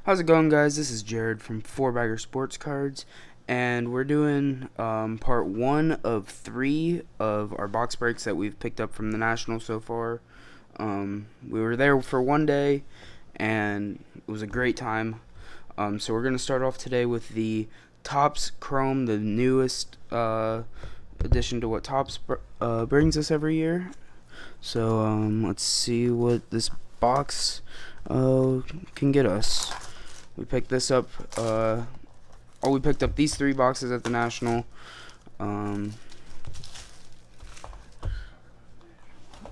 How's it going, guys? This is Jared from 4Bagger Sports Cards, and we're doing part one of three of our box breaks that we've picked up from the National so far. We were there for one day, and it was a great time. So we're going to start off today with the Topps Chrome, the newest addition to what Topps brings us every year. So let's see what this box can get us. We picked this up. We picked up these three boxes at the National. And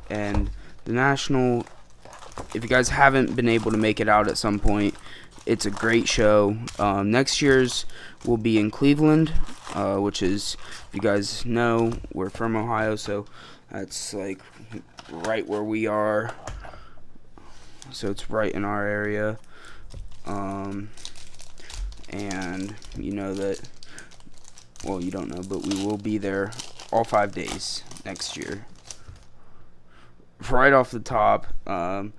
the National, if you guys haven't been able to make it out at some point, it's a great show. Next year's will be in Cleveland, which is, if you guys know, we're from Ohio, so that's like right where we are. So it's right in our area. And you know that, well, you don't know, but we will be there all 5 days next year. Right off the top, one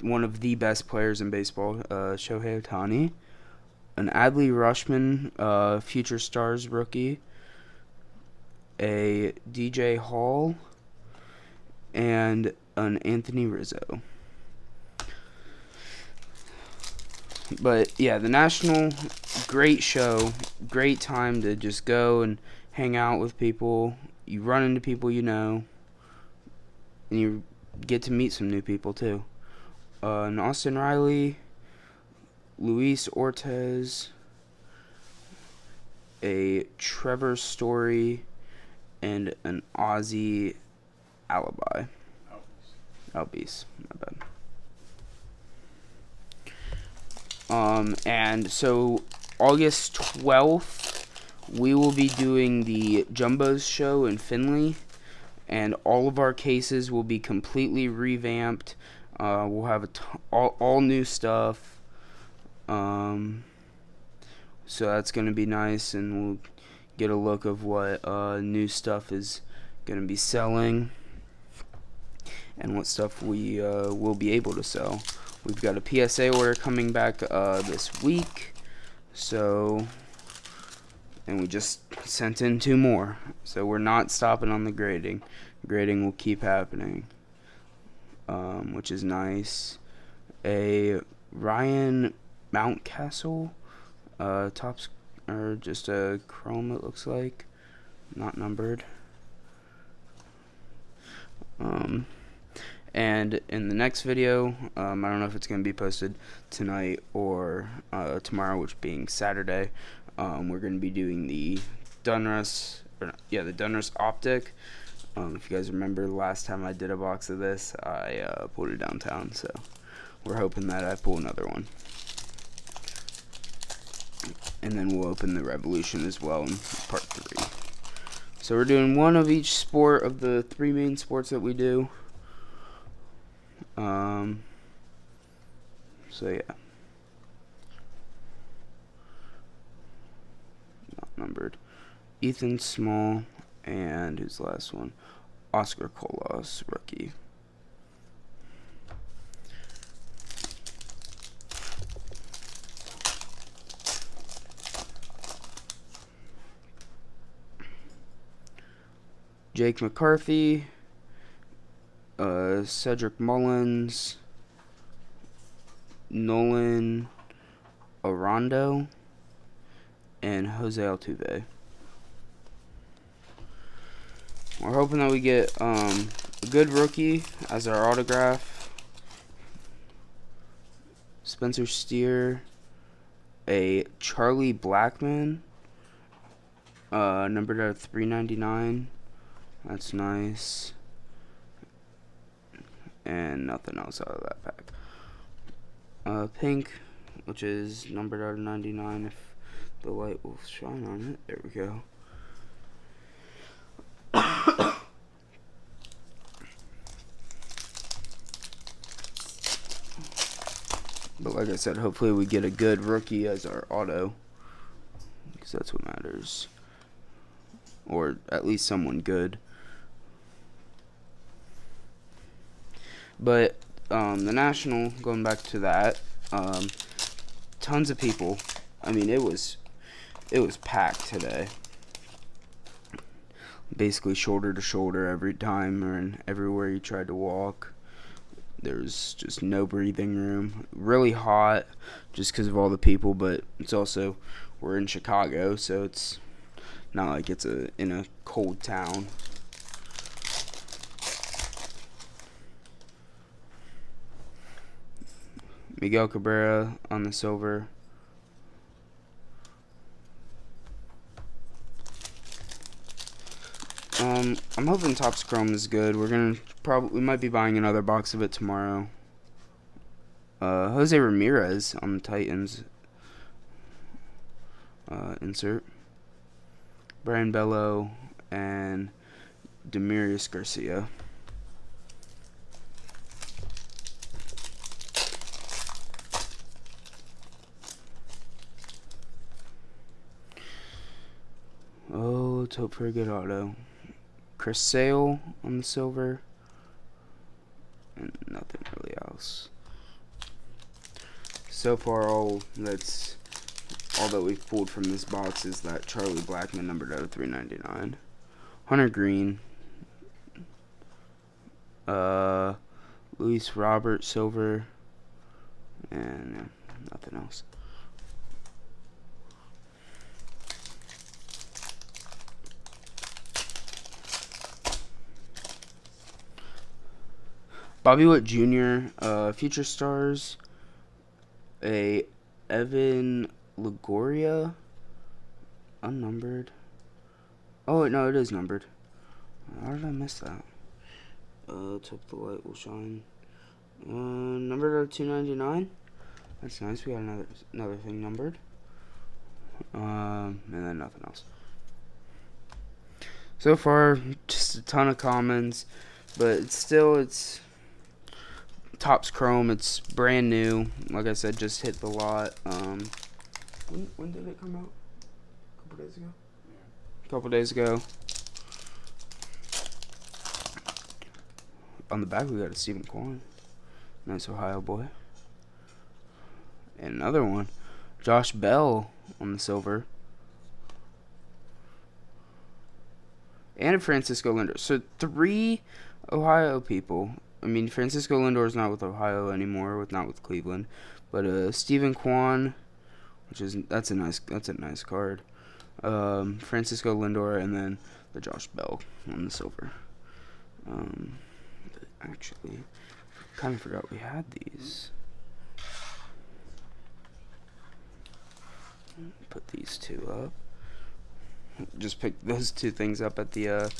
of the best players in baseball, Shohei Ohtani, an Adley Rutschman, Future Stars rookie, a DJ Hall, and an Anthony Rizzo. But yeah, the National, great show, great time to just go and hang out with people. You run into people you know, and you get to meet some new people too. An Austin Riley, Luis Ortiz, a Trevor Story, and an Ozzy Alibi. Albies, my bad. And so August 12th, we will be doing the Jumbos show in Findlay, and all of our cases will be completely revamped. We'll have all new stuff. So that's going to be nice, and we'll get a look of what new stuff is going to be selling and what stuff we will be able to sell. We've got a PSA order coming back this week, and we just sent in 2 more, so we're not stopping on the grading. Grading will keep happening, which is nice. A Ryan Mountcastle, Topps, or just a Chrome, it looks like, not numbered. And in the next video, I don't know if it's going to be posted tonight or tomorrow, which being Saturday, we're going to be doing the Donruss, the Donruss Optic. If you guys remember the last time I did a box of this, I pulled it downtown, so we're hoping that I pull another one. And then we'll open the Revolution as well in part 3. So we're doing one of each sport of the 3 main sports that we do. So yeah, not numbered. Ethan Small, and who's the last one? Oscar Colas, rookie. Jake McCarthy, Cedric Mullins, Nolan Arondo, and Jose Altuve. We're hoping that we get a good rookie as our autograph. Spencer Steer, a Charlie Blackmon, numbered out of 399. That's nice. And nothing else out of that pack. Pink, which is numbered out of 99, if the light will shine on it. There we go. But like I said, hopefully we get a good rookie as our auto, because that's what matters. Or at least someone good. But the National, going back to that, tons of people. I mean, it was packed today. Basically shoulder to shoulder every time, and everywhere you tried to walk. There's just no breathing room. Really hot just because of all the people, but it's also, we're in Chicago, so it's not like it's in a cold town. Miguel Cabrera on the silver. I'm hoping Topps Chrome is good. We might be buying another box of it tomorrow. Jose Ramirez on the Titans. Insert. Brian Bello and Demarius Garcia. Oh, let's hope for a good auto. Chris Sale on the silver. And nothing really else. So far, all that we've pulled from this box is that Charlie Blackmon numbered out of 399. Hunter Green. Luis Robert silver. And nothing else. Bobby Witt Jr., Future Stars, a Evan Longoria, unnumbered. Oh, wait, no, it is numbered. How did I miss that? Let's hope the light will shine. Numbered out of 299. That's nice. We got another thing numbered. And then nothing else. So far, just a ton of commons, but it's Topps Chrome. It's brand new. Like I said, just hit the lot. When did it come out? A couple days ago. Yeah. A couple days ago. On the back, we got a Stephen Kwan. Nice Ohio boy. And another one, Josh Bell on the silver. And a Francisco Lindor. So 3 Ohio people. I mean, Francisco Lindor is not with Ohio anymore, not with Cleveland, but Stephen Kwan, that's a nice card. Francisco Lindor, and then the Josh Bell on the silver. Actually, kind of forgot we had these. Put these 2 up. Just picked those 2 things up at the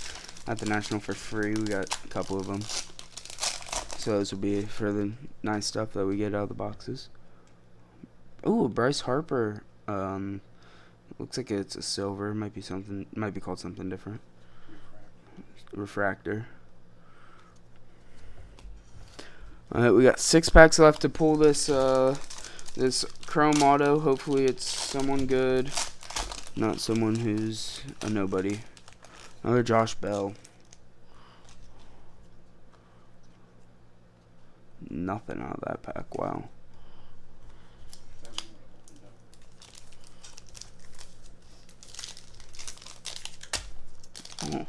National for free. We got a couple of them. So those will be for the nice stuff that we get out of the boxes. Ooh, Bryce Harper. Looks like it's a silver. Might be called something different. Refractor. Alright, we got 6 packs left to pull this Chrome auto. Hopefully it's someone good, not someone who's a nobody. Another Josh Bell. Nothing out of that pack. Wow. Oh.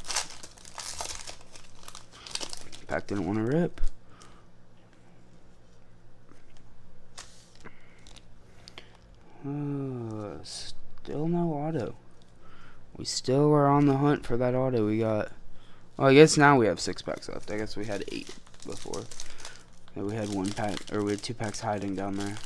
Pack didn't want to rip. Still no auto. We still are on the hunt for that auto. We got. Well, I guess now we have 6 packs left. I guess we had 8 before. Yeah, we had 1 pack, or we had 2 packs hiding down there.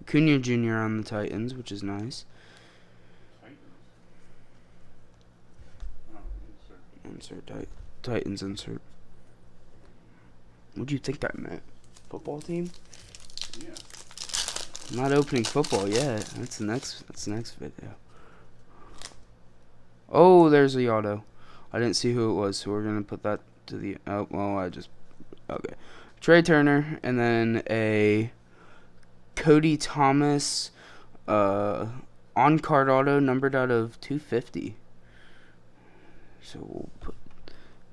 Acuna Jr. on the Titans, which is nice. Insert Titans insert. What do you think that meant? Football team? Yeah. I'm not opening football yet. That's the next video. Oh, there's the auto. I didn't see who it was, so we're gonna put that to the. Oh, well, okay. Trey Turner, and then a Cody Thomas, on-card auto numbered out of 250. So we'll put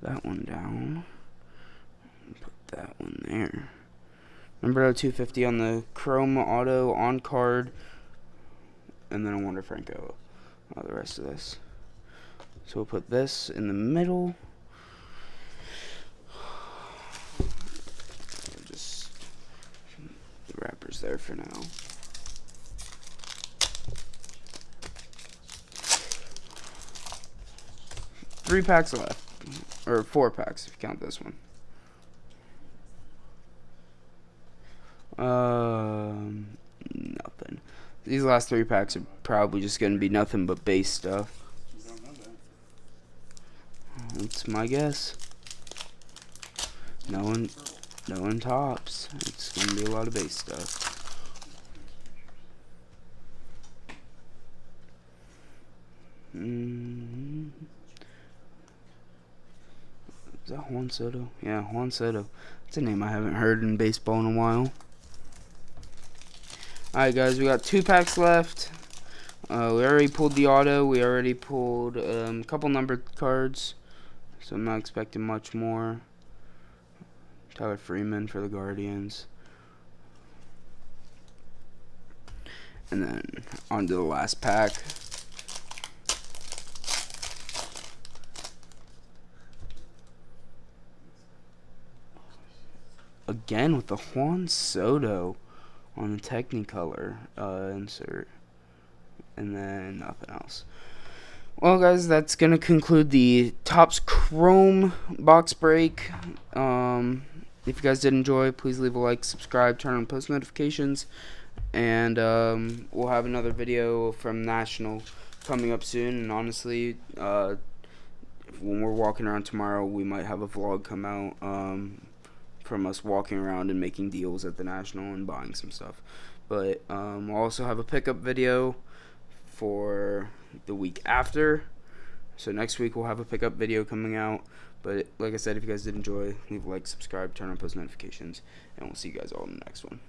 that one down. Put that one there. Number 250 on the Chrome Auto on card. And then a Wander Franco. The rest of this. So we'll put this in the middle. Just the wrapper's there for now. Three packs left. Or 4 packs if you count this one. Nothing. These last 3 packs are probably just going to be nothing but base stuff. That's my guess. No one tops. It's going to be a lot of base stuff. Is that Juan Soto? Yeah, Juan Soto. That's a name I haven't heard in baseball in a while. Alright guys, we got 2 packs left. We already pulled the auto. We already pulled a couple numbered cards. So I'm not expecting much more. Tyler Freeman for the Guardians. And then on to the last pack. Again with the Juan Soto on the Technicolor insert. And then nothing else. Well, guys, that's going to conclude the Topps Chrome box break. If you guys did enjoy, please leave a like, subscribe, turn on post notifications. And we'll have another video from National coming up soon. And honestly, when we're walking around tomorrow, we might have a vlog come out from us walking around and making deals at the National and buying some stuff. But we'll also have a pickup video for the week after. So next week we'll have a pickup video coming out. But like I said, if you guys did enjoy, leave a like, subscribe, turn on post notifications, and we'll see you guys all in the next one.